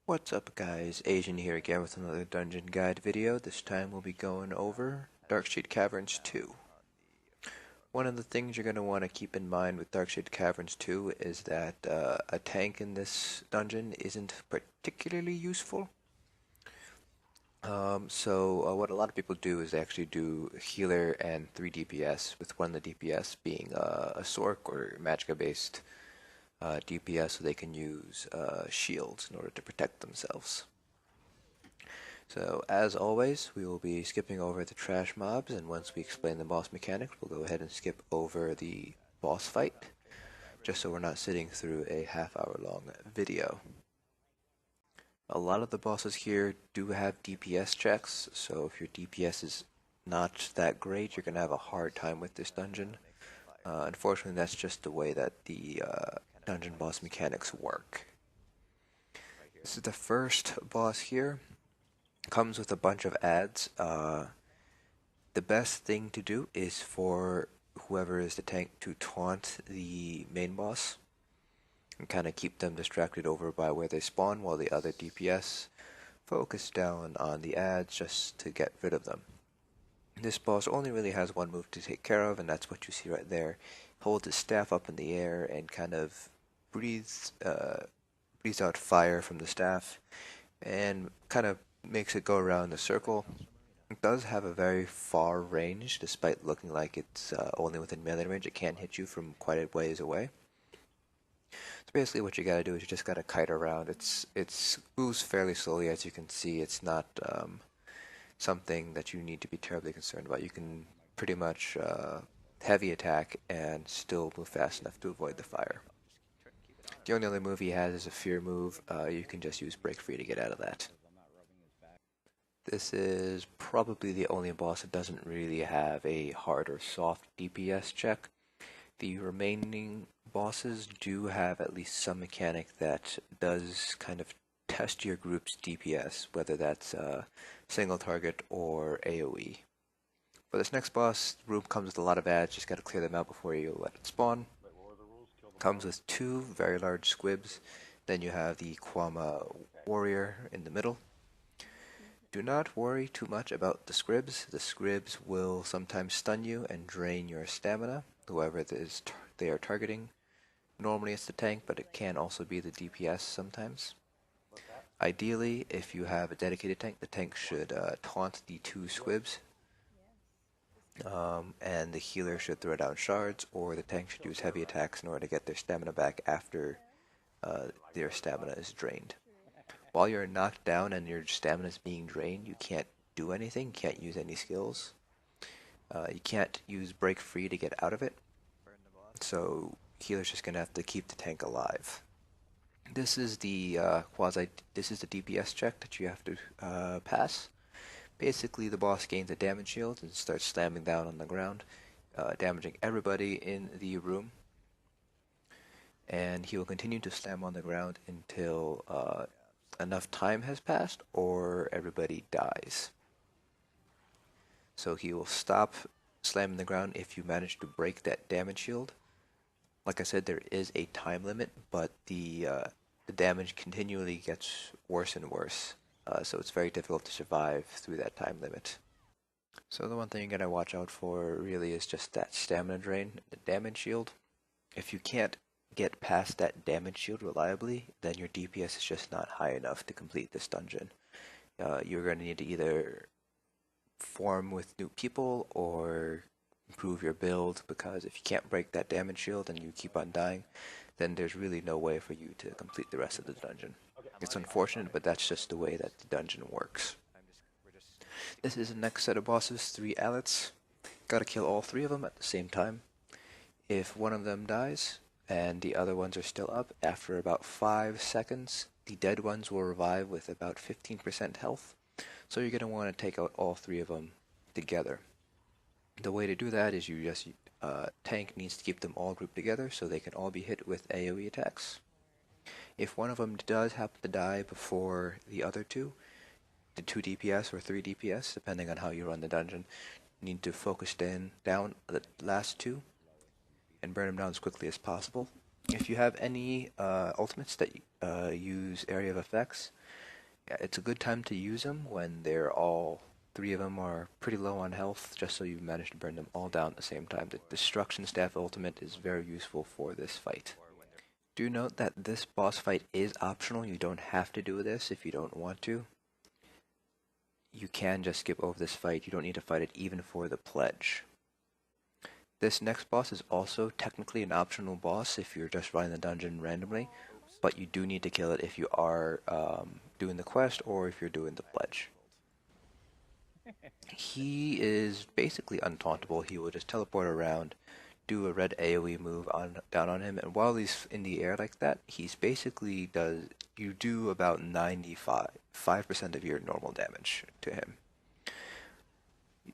What's up guys, Asian here again with another dungeon guide video. This time we'll be going over Darkshade Caverns 2. One of the things you're going to want to keep in mind with Darkshade Caverns 2 is that a tank in this dungeon isn't particularly useful. What a lot of people do is they actually do healer and 3 DPS, with one of the DPS being a Sorc or Magicka based DPS, so they can use shields in order to protect themselves. So as always, we will be skipping over the trash mobs, and once we explain the boss mechanics, we'll go ahead and skip over the boss fight, just so we're not sitting through a half-hour long video. A lot of the bosses here do have DPS checks, so if your DPS is not that great, you're going to have a hard time with this dungeon. Unfortunately, that's just the way that the dungeon boss mechanics work. This is the first boss here. Comes with a bunch of ads. The best thing to do is for whoever is the tank to taunt the main boss and kind of keep them distracted over by where they spawn, while the other DPS focus down on the ads just to get rid of them. This boss only really has one move to take care of, and that's what you see right there. Holds his staff up in the air and kind of breathes out fire from the staff and kind of makes it go around the circle. It does have a very far range, despite looking like it's only within melee range. It can hit you from quite a ways away. So basically what you gotta do is you just gotta kite around. It moves fairly slowly, as you can see. It's not something that you need to be terribly concerned about. You can pretty much heavy attack and still move fast enough to avoid the fire. The only other move he has is a fear move. You can just use break free to get out of that. This is probably the only boss that doesn't really have a hard or soft DPS check. The remaining bosses do have at least some mechanic that does kind of test your group's DPS, whether that's single target or AoE. For this next boss, the room comes with a lot of ads. Just gotta clear them out before you let it spawn. Comes with 2 very large squibs. Then you have the Kwama warrior in the middle. Do not worry too much about the scribs. The scribs will sometimes stun you and drain your stamina, whoever they are targeting. Normally it's the tank, but it can also be the DPS sometimes. Ideally, if you have a dedicated tank, the tank should taunt the 2 squibs, and the healer should throw down shards, or the tank should use heavy attacks in order to get their stamina back after their stamina is drained. While you're knocked down and your stamina is being drained, you can't do anything, you can't use any skills. You can't use break free to get out of it, so healer's just gonna have to keep the tank alive. This is the DPS check that you have to pass. Basically, the boss gains a damage shield and starts slamming down on the ground, damaging everybody in the room. And he will continue to slam on the ground until enough time has passed or everybody dies. So he will stop slamming the ground if you manage to break that damage shield. Like I said, there is a time limit, but the damage continually gets worse and worse. So it's very difficult to survive through that time limit. So the one thing you gotta watch out for really is just that stamina drain, the damage shield. If you can't get past that damage shield reliably, then your DPS is just not high enough to complete this dungeon. You're gonna need to either form with new people or improve your build, because if you can't break that damage shield and you keep on dying, then there's really no way for you to complete the rest of the dungeon. It's unfortunate, but that's just the way that the dungeon works. This is the next set of bosses, 3 Alits. Gotta kill all 3 of them at the same time. If one of them dies and the other ones are still up, after about 5 seconds, the dead ones will revive with about 15% health. So you're gonna want to take out all 3 of them together. The way to do that is you just tank needs to keep them all grouped together so they can all be hit with AoE attacks. If one of them does happen to die before the other 2, the 2 DPS or 3 DPS, depending on how you run the dungeon, you need to focus down the last 2 and burn them down as quickly as possible. If you have any ultimates that use area of effects, yeah, it's a good time to use them when they're all three of them are pretty low on health, just so you manage to burn them all down at the same time. The Destruction Staff ultimate is very useful for this fight. Do note that this boss fight is optional. You don't have to do this if you don't want to. You can just skip over this fight. You don't need to fight it even for the pledge. This next boss is also technically an optional boss if you're just running the dungeon randomly, but you do need to kill it if you are doing the quest or if you're doing the pledge. He is basically untauntable. He will just teleport around, do a red AoE move down on him, and while he's in the air like that, he's basically you do about 95% of your normal damage to him.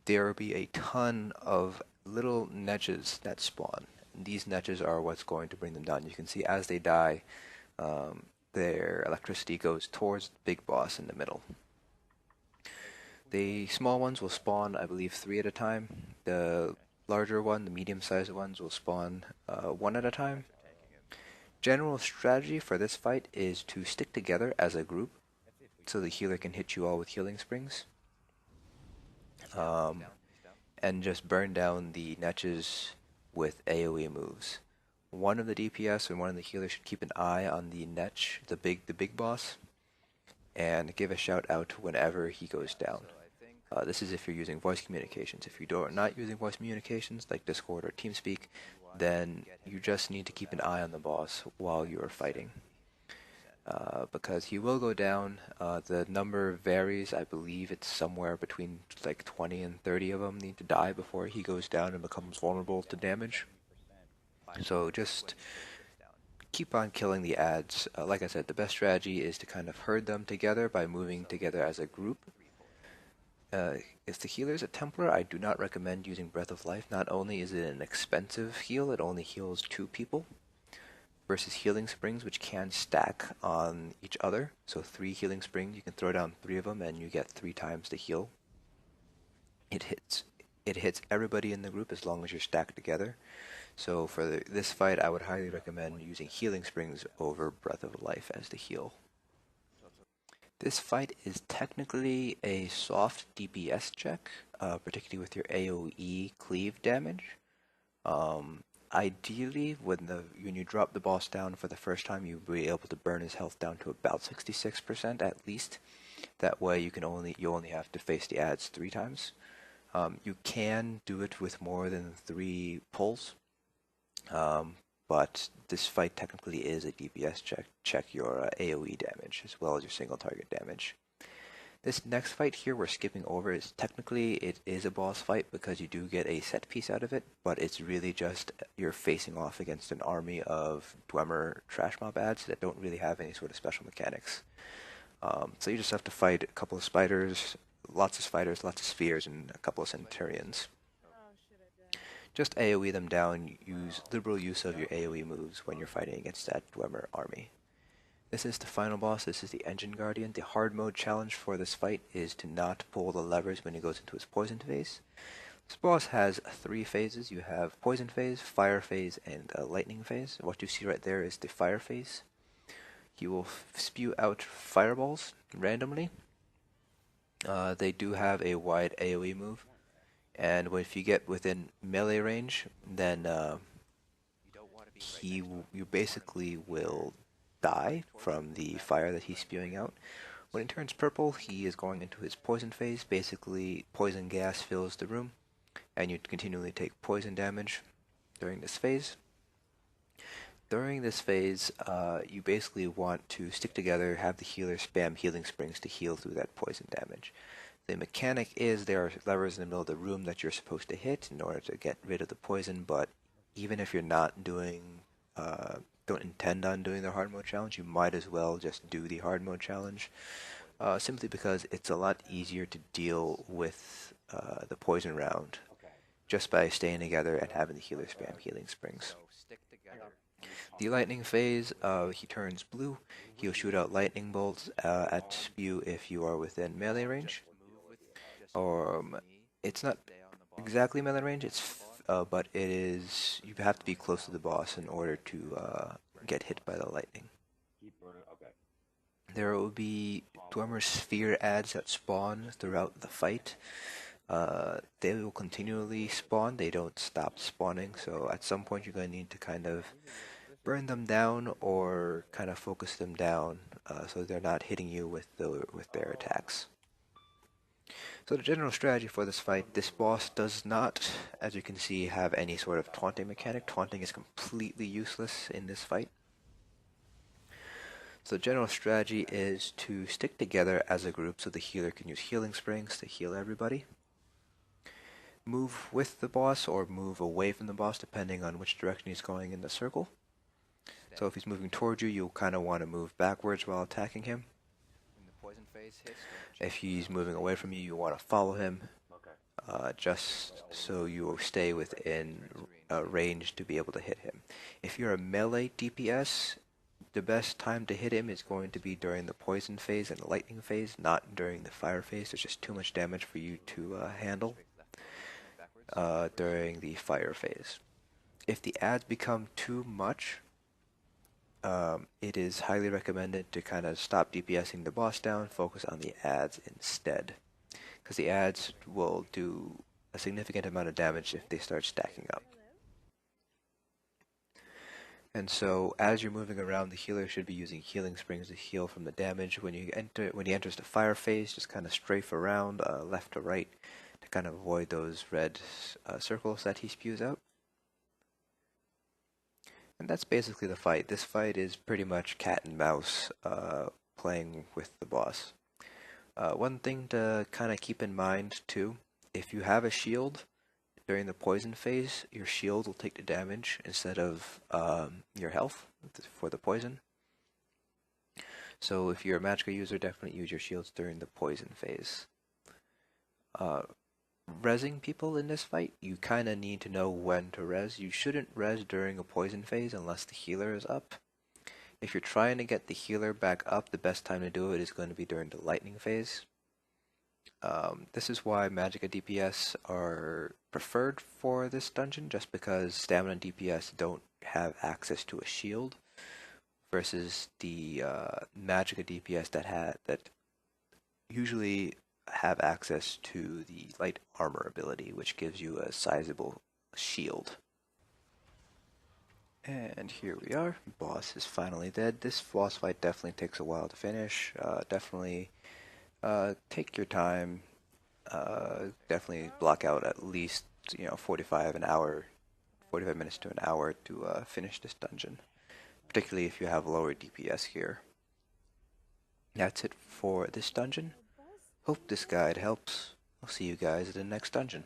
There will be a ton of little niches that spawn. These niches are what's going to bring them down. You can see as they die, their electricity goes towards the big boss in the middle. The small ones will spawn, I believe, 3 at a time. The larger one, the medium-sized ones, will spawn 1 at a time. General strategy for this fight is to stick together as a group so the healer can hit you all with healing springs. And just burn down the niches with AoE moves. One of the DPS and one of the healers should keep an eye on the niche, the big boss, and give a shout out whenever he goes down. This is if you're using voice communications. If you are not using voice communications, like Discord or TeamSpeak, then you just need to keep an eye on the boss while you are fighting. Because he will go down. The number varies. I believe it's somewhere between like 20 and 30 of them need to die before he goes down and becomes vulnerable to damage. So just keep on killing the ads. Like I said, the best strategy is to kind of herd them together by moving together as a group. If the healer is a Templar, I do not recommend using Breath of Life. Not only is it an expensive heal, it only heals 2 people, versus healing springs, which can stack on each other. So 3 healing springs, you can throw down 3 of them, and you get 3 times the heal. It hits everybody in the group as long as you're stacked together. So for this fight, I would highly recommend using healing springs over Breath of Life as the heal. This fight is technically a soft DPS check, particularly with your AoE cleave damage. Ideally, when you drop the boss down for the first time, you'll be able to burn his health down to about 66% at least. That way, you only have to face the ads 3 times. You can do it with more than 3 pulls, but this fight technically is a DPS check. Check your AoE damage as well as your single target damage. This next fight here we're skipping over. It is a boss fight because you do get a set piece out of it, but it's really just you're facing off against an army of Dwemer trash mob ads that don't really have any sort of special mechanics. So you just have to fight a couple of spiders, lots of spheres, and a couple of centurions. Just AoE them down, use liberal use of your AoE moves when you're fighting against that Dwemer army. This is the final boss. This is the Engine Guardian. The hard mode challenge for this fight is to not pull the levers when he goes into his poison phase. This boss has 3 phases. You have poison phase, fire phase, and lightning phase. What you see right there is the fire phase. He will spew out fireballs randomly. They do have a wide AoE move. And if you get within melee range, then you basically will die from the fire that he's spewing out. When it turns purple, he is going into his poison phase. Basically, poison gas fills the room, and you continually take poison damage during this phase. During this phase, you basically want to stick together, have the healer spam healing springs to heal through that poison damage. The mechanic is there are levers in the middle of the room that you're supposed to hit in order to get rid of the poison, but even if you're not don't intend on doing the hard mode challenge, you might as well just do the hard mode challenge, simply because it's a lot easier to deal with the poison round just by staying together and having the healer spam healing springs. The lightning phase, he turns blue. He'll shoot out lightning bolts at you if you are within melee range. It's not exactly melee range. But it is. You have to be close to the boss in order to get hit by the lightning. Keep burning. Okay. There will be Dwemer Sphere ads that spawn throughout the fight. They will continually spawn. They don't stop spawning, so at some point you're going to need to kind of burn them down or kind of focus them down so they're not hitting you with their attacks. So the general strategy for this fight, this boss does not, as you can see, have any sort of taunting mechanic. Taunting is completely useless in this fight. So the general strategy is to stick together as a group so the healer can use healing springs to heal everybody. Move with the boss or move away from the boss depending on which direction he's going in the circle. So if he's moving towards you, you'll kind of want to move backwards while attacking him. If he's moving away from you, you want to follow him, just so you will stay within range to be able to hit him. If you're a melee DPS, the best time to hit him is going to be during the poison phase and the lightning phase, not during the fire phase. There's just too much damage for you to handle during the fire phase. If the ads become too much, it is highly recommended to kind of stop DPSing the boss down, focus on the ads instead. Because the ads will do a significant amount of damage if they start stacking up. And so, as you're moving around, the healer should be using healing springs to heal from the damage. When he enters the fire phase, just kind of strafe around left to right to kind of avoid those red circles that he spews out. And that's basically the fight. This fight is pretty much cat and mouse playing with the boss. One thing to kind of keep in mind too, if you have a shield during the poison phase, your shield will take the damage instead of your health for the poison. So if you're a Magicka user, definitely use your shields during the poison phase. Rezzing people in this fight, you kind of need to know when to res. You shouldn't res during a poison phase unless the healer is up. If you're trying to get the healer back up, the best time to do it is going to be during the lightning phase. This is why Magicka DPS are preferred for this dungeon, just because stamina DPS don't have access to a shield, versus the Magicka DPS that usually have access to the light armor ability, which gives you a sizable shield. And here we are. Boss is finally dead. This boss fight definitely takes a while to finish. Definitely take your time. Definitely block out at least 45 minutes to an hour to finish this dungeon. Particularly if you have lower DPS here. That's it for this dungeon. Hope this guide helps. I'll see you guys at the next dungeon.